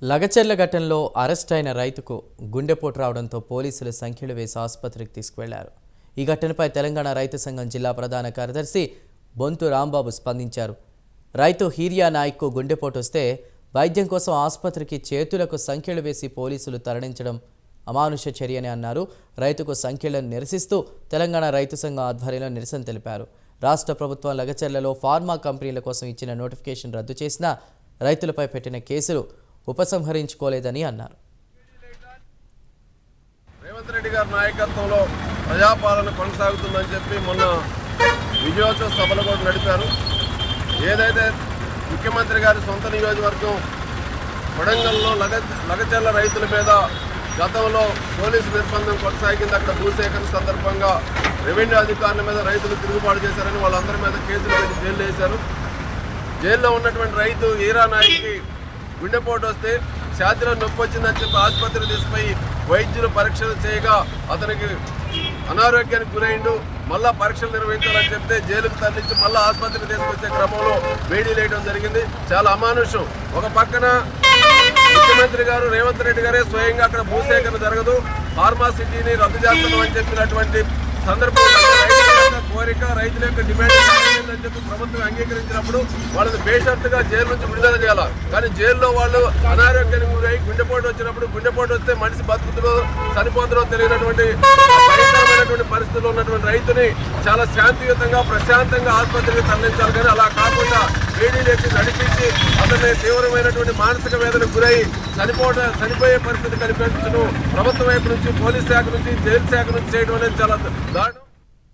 లగచెర్ల ఘటనలో అరెస్ట్ అయిన రైతుకు గుండెపోటు రావడంతో పోలీసులు సంఖ్యలు వేసి ఆసుపత్రికి తీసుకువెళ్లారు. ఈ ఘటనపై తెలంగాణ రైతు సంఘం జిల్లా ప్రధాన కార్యదర్శి బొంతు రాంబాబు స్పందించారు. రైతు హీరియా నాయక్కు గుండెపోటు వస్తే వైద్యం కోసం ఆసుపత్రికి చేతులకు సంఖ్యలు వేసి పోలీసులు తరలించడం అమానుష చర్యని అన్నారు. రైతుకు సంఖ్యలను నిరసిస్తూ తెలంగాణ రైతు సంఘం ఆధ్వర్యంలో నిరసన తెలిపారు. రాష్ట్ర ప్రభుత్వం లగచెర్లలో ఫార్మా కంపెనీల కోసం ఇచ్చిన నోటిఫికేషన్ రద్దు చేసినా రైతులపై పెట్టిన కేసులు ఉపసంహరించుకోలేదని అన్నారు. రేవంత్ రెడ్డి గారి నాయకత్వంలో ప్రజాపాలన కొనసాగుతుందని చెప్పి మొన్న విజయోత్సవ సభలు కూడా నడిపారు. ఏదైతే ముఖ్యమంత్రి గారి సొంత నియోజకవర్గం కొడంగల్లో లగచెర్ల రైతుల మీద గతంలో పోలీసు నిర్బంధం కొనసాగింది. అక్కడ భూసేకరణ సందర్భంగా రెవెన్యూ అధికారుల మీద రైతులు తిరుగుబాటు చేశారని వాళ్ళందరి మీద కేసులు పెట్టి జైలు వేశారు. జైల్లో ఉన్నటువంటి రైతు హీరా నాయక్కి గుండెపోటు వస్తే ఛాతీలో నొప్పి వచ్చిందని చెప్పి ఆసుపత్రికి తీసుకుపోయి వైద్యులు పరీక్షలు చేయగా అతనికి అనారోగ్యానికి గురైండు. మళ్ళా పరీక్షలు నిర్వహించాలని చెప్తే జైలుకు తరలించి మళ్ళీ ఆసుపత్రికి తీసుకొచ్చే క్రమంలో వేడి వేయడం జరిగింది. చాలా అమానుషం. ఒక పక్కన ముఖ్యమంత్రి గారు రేవంత్ రెడ్డి గారే స్వయంగా అక్కడ భూసేకరణ జరగదు, ఫార్మాసిటీని రద్దు చేస్తున్నామని చెప్పినటువంటి సందర్భంలో రైతుల యొక్క కోరిక, రైతుల యొక్క డిమాండ్ అని చెప్పి ప్రభుత్వం అంగీకరించినప్పుడు వాళ్ళని బేషరతుగా జైలు నుంచి విడుదల చేయాలి. కానీ జైల్లో వాళ్ళు అనారోగ్యానికి గురై గుండెపోటు వచ్చినప్పుడు గుండెపోటు వస్తే మనిషి బతుకుతుందో చనిపోతుందో తెలియనటువంటి భయంకరమైనటువంటి పరిస్థితుల్లో ఉన్నటువంటి రైతుని చాలా శాంతియుతంగా ప్రశాంతంగా ఆసుపత్రికి తరలించాలి. కానీ అలా కాకుండా వేడి లేచి నడిపించి అతన్ని తీవ్రమైనటువంటి మానసిక వేదనకు గురై చనిపోయే పరిస్థితి కనిపించడం ప్రభుత్వం వైపు నుంచి, పోలీస్ శాఖ నుంచి, జైలు శాఖ నుంచి చేయడం అనేది చాలా దారుణం.